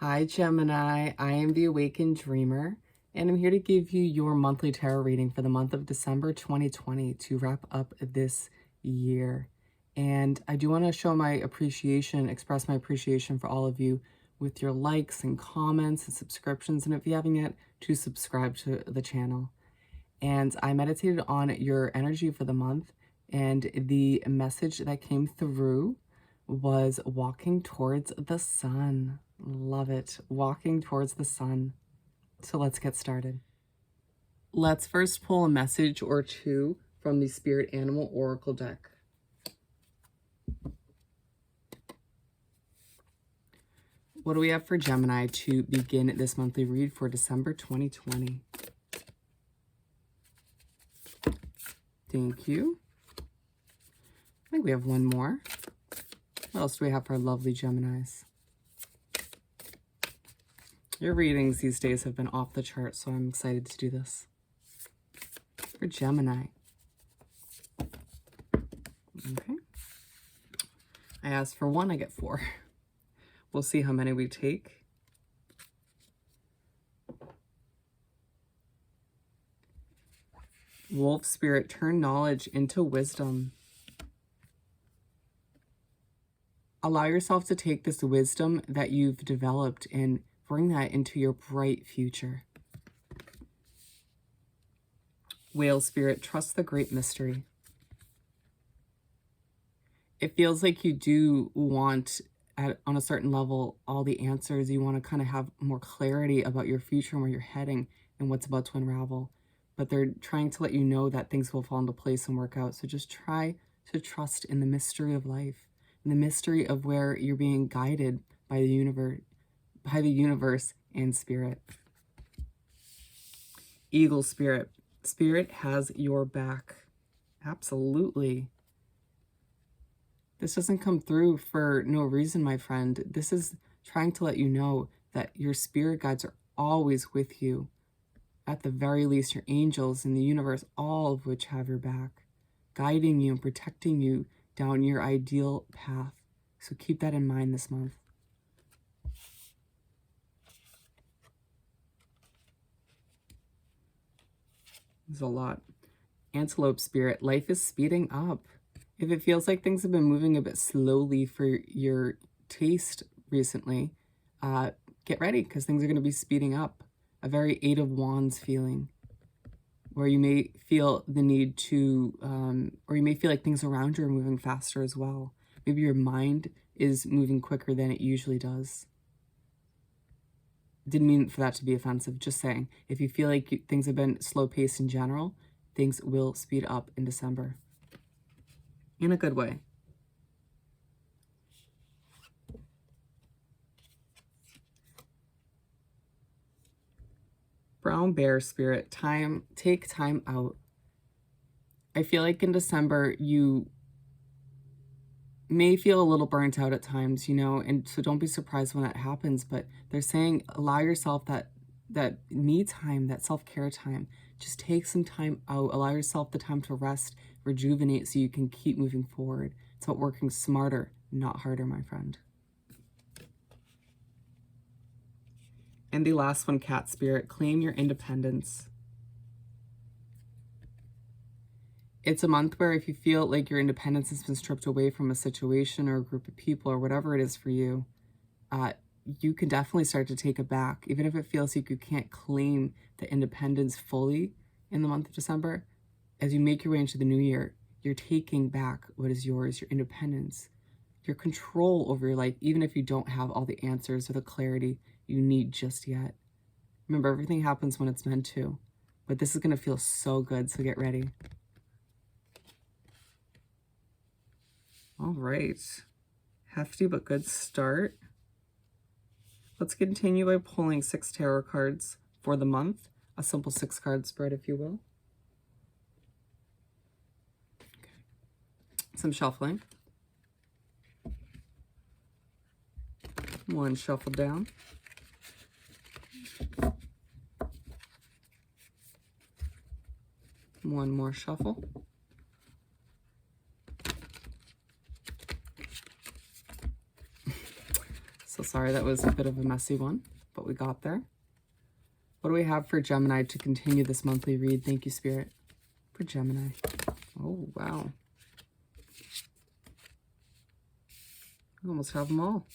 Hi, Gemini. I am the Awakened Dreamer, and I'm here to give you your monthly tarot reading for the month of December 2020 to wrap up this year. And I do want to show my appreciation, express my appreciation for all of you with your likes and comments and subscriptions. And if you haven't yet, to subscribe to the channel. And I meditated on your energy for the month, and the message that came through was walking towards the sun. Love it. Walking towards the sun. So let's get started. Let's first pull a message or two from the Spirit Animal Oracle deck. What do we have for Gemini to begin this monthly read for December 2020? Thank you. I think we have one more. What else do we have for our lovely Geminis? Your readings these days have been off the chart, so I'm excited to do this. For Gemini. Okay. I asked for one, I get four. We'll see how many we take. Wolf Spirit, turn knowledge into wisdom. Allow yourself to take this wisdom that you've developed and bring that into your bright future. Whale Spirit, trust the great mystery. It feels like you do want, on a certain level, all the answers. You want to kind of have more clarity about your future and where you're heading and what's about to unravel. But they're trying to let you know that things will fall into place and work out. So just try to trust in the mystery of life, in the mystery of where you're being guided by the universe and spirit. Eagle Spirit. Spirit has your back. Absolutely. This doesn't come through for no reason, my friend. This is trying to let you know that your spirit guides are always with you. At the very least, your angels in the universe, all of which have your back, guiding you and protecting you down your ideal path. So keep that in mind this month. There's a lot. Antelope Spirit, life is speeding up. If it feels like things have been moving a bit slowly for your taste recently, get ready because things are going to be speeding up. A very Eight of Wands feeling where you may feel the need to, or you may feel like things around you are moving faster as well. Maybe your mind is moving quicker than it usually does. Didn't mean for that to be offensive, just saying. If you feel like things have been slow-paced in general, things will speed up in December. In a good way. Brown Bear Spirit, take time out. I feel like in December, you may feel a little burnt out at times, and so don't be surprised when that happens, but they're saying allow yourself that me time, that self-care time. Just take some time out, allow yourself the time to rest, rejuvenate so you can keep moving forward. It's about working smarter, not harder, my friend. And the last one, Cat Spirit, claim your independence. It's a month where if you feel like your independence has been stripped away from a situation or a group of people or whatever it is for you, you can definitely start to take it back. Even if it feels like you can't claim the independence fully in the month of December, as you make your way into the new year, you're taking back what is yours, your independence, your control over your life, even if you don't have all the answers or the clarity you need just yet. Remember, everything happens when it's meant to, but this is going to feel so good, so get ready. All right, hefty but good start. Let's continue by pulling 6 tarot cards for the month, a simple 6-card spread, if you will. Okay. Some shuffling. One shuffle down. One more shuffle. So sorry, that was a bit of a messy one, but we got there. What do we have for Gemini to continue this monthly read? Thank you, Spirit, for Gemini. Oh, wow. I almost have them all.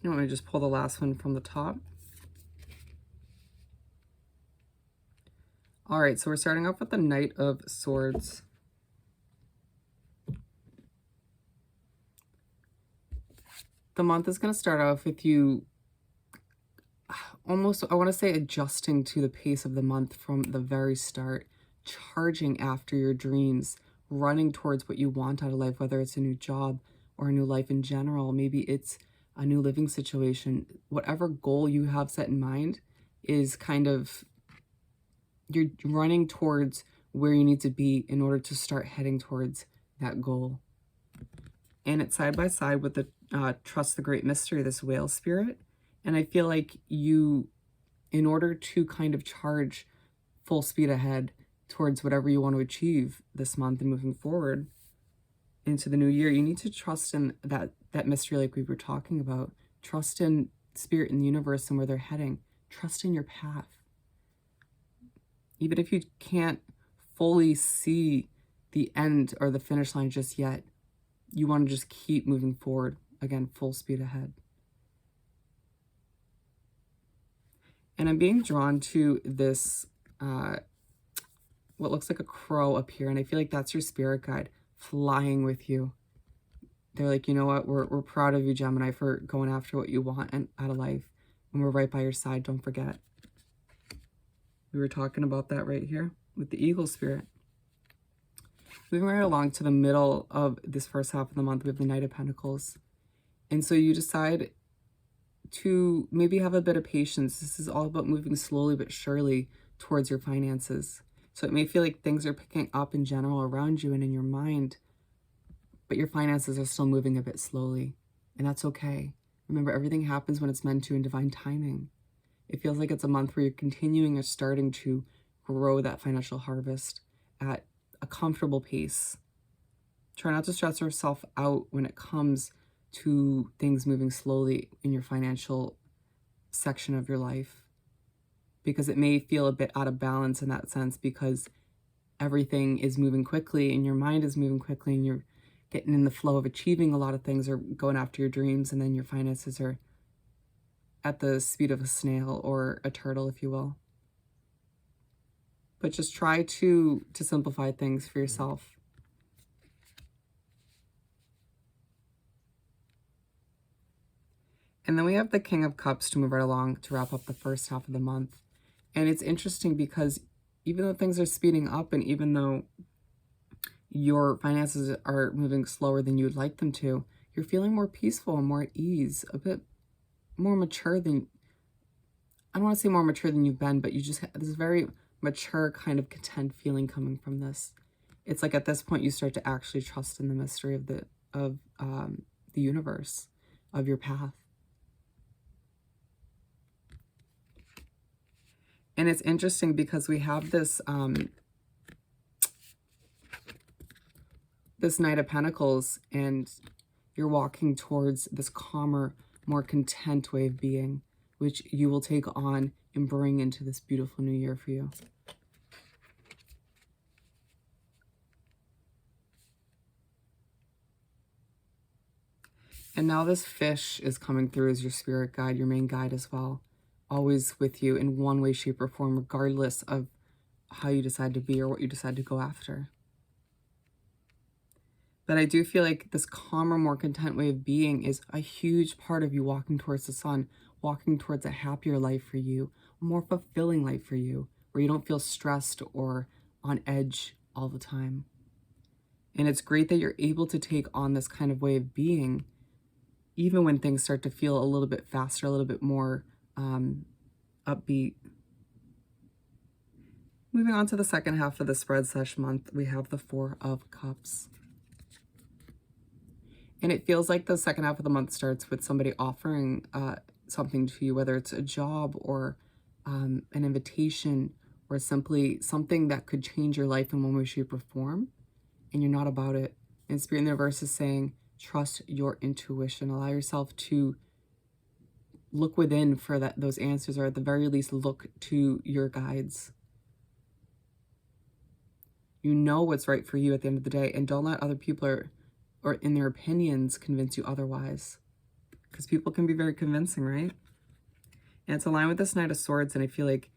You want me to just pull the last one from the top? All right, so we're starting off with the Knight of Swords. The month is going to start off with you almost, I want to say, adjusting to the pace of the month from the very start, charging after your dreams, running towards what you want out of life, whether it's a new job or a new life in general. Maybe it's a new living situation. Whatever goal you have set in mind is kind of, you're running towards where you need to be in order to start heading towards that goal. And it's side by side with the Trust the Great Mystery, this whale spirit. And I feel like you, in order to kind of charge full speed ahead towards whatever you want to achieve this month and moving forward into the new year, you need to trust in that mystery like we were talking about. Trust in Spirit and the universe and where they're heading. Trust in your path. Even if you can't fully see the end or the finish line just yet, you want to just keep moving forward. Again, full speed ahead. And I'm being drawn to this, what looks like a crow up here. And I feel like that's your spirit guide flying with you. They're like, you know what? We're proud of you, Gemini, for going after what you want and out of life. And we're right by your side. Don't forget. We were talking about that right here with the eagle spirit. Moving right along to the middle of this first half of the month, we have the Knight of Pentacles. And so you decide to maybe have a bit of patience. This is all about moving slowly but surely towards your finances. So it may feel like things are picking up in general around you and in your mind, but your finances are still moving a bit slowly. And that's okay. Remember, everything happens when it's meant to in divine timing. It feels like it's a month where you're continuing or starting to grow that financial harvest at a comfortable pace. Try not to stress yourself out when it comes to things moving slowly in your financial section of your life, because it may feel a bit out of balance in that sense, because everything is moving quickly and your mind is moving quickly and you're getting in the flow of achieving a lot of things or going after your dreams, and then your finances are at the speed of a snail or a turtle, if you will. But just try to simplify things for yourself. And then we have the King of Cups to move right along to wrap up the first half of the month. And it's interesting because even though things are speeding up and even though your finances are moving slower than you would like them to, you're feeling more peaceful and more at ease, a bit more mature than, I don't want to say more mature than you've been, but you just have this very mature kind of content feeling coming from this. It's like at this point you start to actually trust in the mystery of the universe, of your path. And it's interesting because we have this this Knight of Pentacles, and you're walking towards this calmer, more content way of being, which you will take on and bring into this beautiful new year for you. And now this fish is coming through as your spirit guide, your main guide as well. Always with you in one way, shape, or form, regardless of how you decide to be or what you decide to go after. But I do feel like this calmer, more content way of being is a huge part of you walking towards the sun, walking towards a happier life for you, a more fulfilling life for you, where you don't feel stressed or on edge all the time. And it's great that you're able to take on this kind of way of being, even when things start to feel a little bit faster, a little bit more upbeat. Moving on to the second half of the spread sesh month, we have the Four of Cups. And it feels like the second half of the month starts with somebody offering something to you, whether it's a job or an invitation or simply something that could change your life in one way, shape, or form. And you're not about it. And Spirit in the Universe is saying, trust your intuition. Allow yourself to look within for those answers, or at the very least, look to your guides. You know what's right for you at the end of the day, and don't let other people or in their opinions convince you otherwise, because people can be very convincing, right? And it's aligned with this Knight of Swords, and I feel like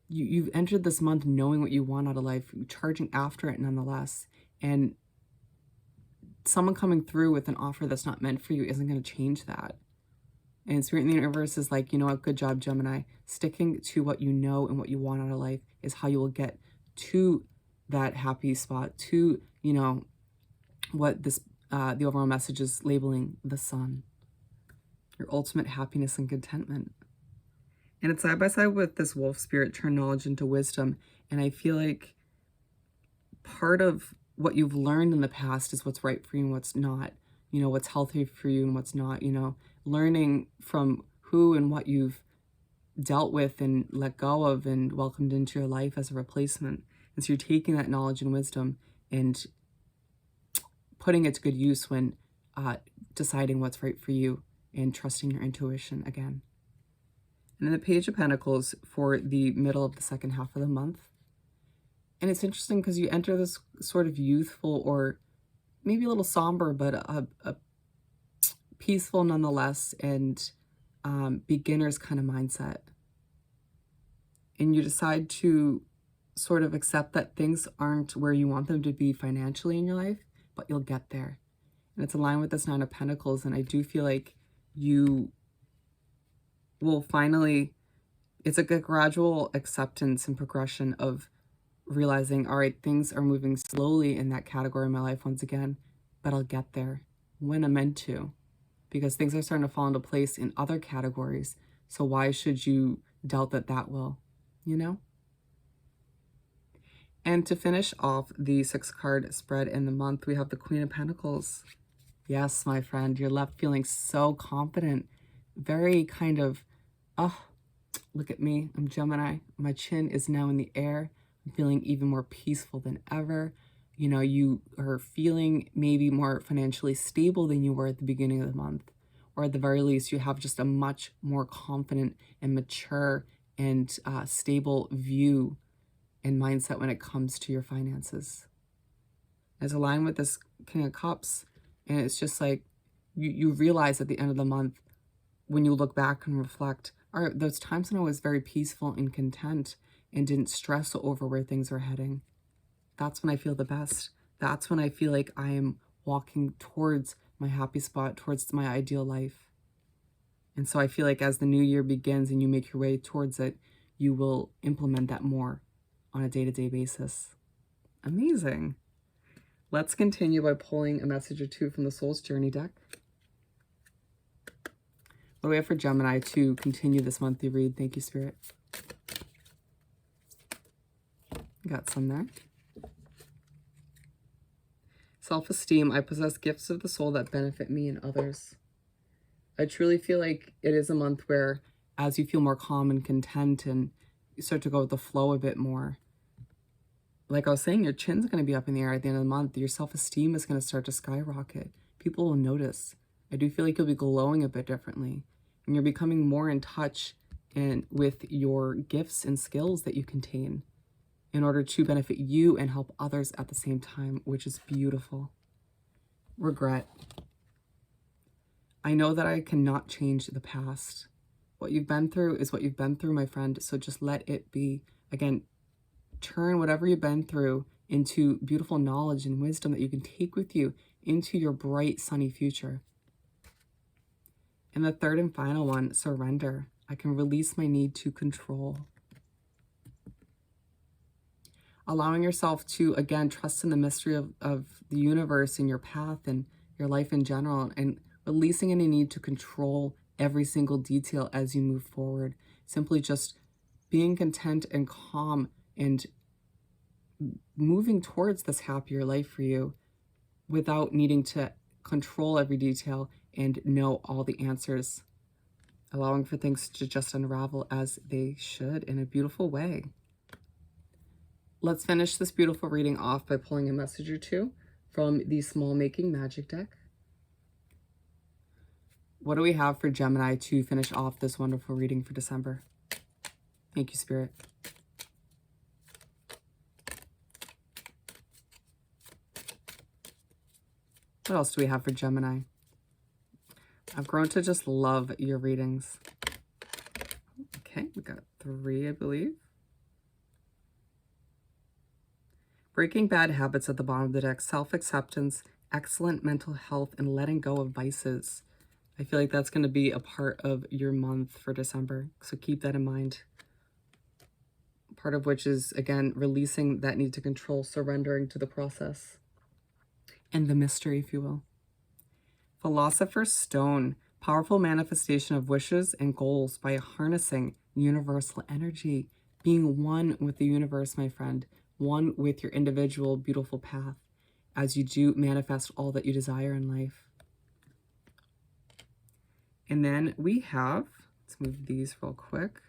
you've entered this month knowing what you want out of life, charging after it nonetheless, and someone coming through with an offer that's not meant for you isn't going to change that. And Spirit in the Universe is like, you know what, good job, Gemini. Sticking to what you know and what you want out of life is how you will get to that happy spot, to, you know, what this the overall message is labeling the sun. Your ultimate happiness and contentment. And it's side by side with this wolf spirit, turn knowledge into wisdom. And I feel like part of what you've learned in the past is what's right for you and what's not. You know, what's healthy for you and what's not, you know, learning from who and what you've dealt with and let go of and welcomed into your life as a replacement. And so you're taking that knowledge and wisdom and putting it to good use when deciding what's right for you and trusting your intuition again. And then the Page of Pentacles for the middle of the second half of the month. And it's interesting because you enter this sort of youthful or maybe a little somber, but a peaceful nonetheless, and beginner's kind of mindset. And you decide to sort of accept that things aren't where you want them to be financially in your life, but you'll get there. And it's aligned with this Nine of Pentacles, and I do feel like you will finally, it's a gradual acceptance and progression of realizing, all right, things are moving slowly in that category in my life once again, but I'll get there when I'm meant to, because things are starting to fall into place in other categories. So why should you doubt that that will, you know? And to finish off the 6-card spread in the month, we have the Queen of Pentacles. Yes, my friend, you're left feeling so confident, very kind of, oh, look at me, I'm Gemini. My chin is now in the air. I'm feeling even more peaceful than ever. You know, you are feeling maybe more financially stable than you were at the beginning of the month. Or at the very least, you have just a much more confident and mature and stable view and mindset when it comes to your finances. As aligned with this King of Cups, and it's just like you realize at the end of the month, when you look back and reflect, all right, those times when I was very peaceful and content and didn't stress over where things are heading, that's when I feel the best. That's when I feel like I am walking towards my happy spot, towards my ideal life. And so I feel like as the new year begins and you make your way towards it, you will implement that more on a day-to-day basis. Amazing. Let's continue by pulling a message or two from the Soul's Journey deck. What do we have for Gemini to continue this monthly read? Thank you, Spirit. Got some there. Self-esteem. I possess gifts of the soul that benefit me and others. I truly feel like it is a month where, as you feel more calm and content and you start to go with the flow a bit more, like I was saying, your chin's going to be up in the air at the end of the month. Your self-esteem is going to start to skyrocket. People will notice. I do feel like you'll be glowing a bit differently. And you're becoming more in touch with your gifts and skills that you contain in order to benefit you and help others at the same time, which is beautiful. Regret. I know that I cannot change the past. What you've been through is what you've been through, my friend. So just let it be. Again, turn whatever you've been through into beautiful knowledge and wisdom that you can take with you into your bright, sunny future. And the third and final one, surrender. I can release my need to control. Allowing yourself to, again, trust in the mystery of the universe and your path and your life in general, and releasing any need to control every single detail as you move forward. Simply just being content and calm and moving towards this happier life for you without needing to control every detail, and know all the answers, allowing for things to just unravel as they should in a beautiful way. Let's finish this beautiful reading off by pulling a message or two from the Small Making Magic deck. What do we have for Gemini to finish off this wonderful reading for December? Thank you, Spirit. What else do we have for Gemini? I've grown to just love your readings. Okay, we got 3, I believe. Breaking bad habits at the bottom of the deck. Self-acceptance, excellent mental health, and letting go of vices. I feel like that's going to be a part of your month for December, so keep that in mind. Part of which is, again, releasing that need to control, surrendering to the process. And the mystery, if you will. Philosopher's Stone, powerful manifestation of wishes and goals by harnessing universal energy, being one with the universe, my friend, one with your individual beautiful path as you do manifest all that you desire in life. And then we have, let's move these real quick.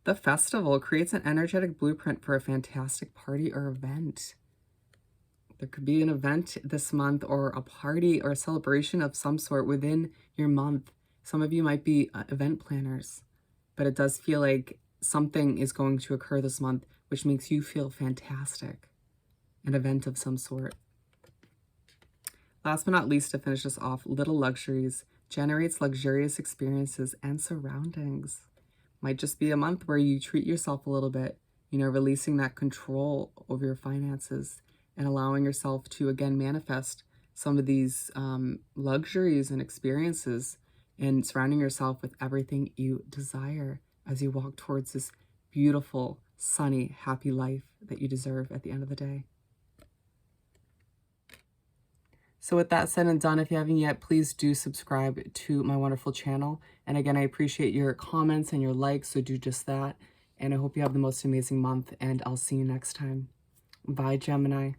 The festival creates an energetic blueprint for a fantastic party or event. There could be an event this month or a party or a celebration of some sort within your month. Some of you might be event planners, but it does feel like something is going to occur this month, which makes you feel fantastic. An event of some sort. Last but not least, to finish this off, Little Luxuries generates luxurious experiences and surroundings. Might just be a month where you treat yourself a little bit, you know, releasing that control over your finances and allowing yourself to, again, manifest some of these luxuries and experiences and surrounding yourself with everything you desire as you walk towards this beautiful, sunny, happy life that you deserve at the end of the day. So with that said and done, if you haven't yet, please do subscribe to my wonderful channel. And again, I appreciate your comments and your likes, so do just that. And I hope you have the most amazing month, and I'll see you next time. Bye, Gemini.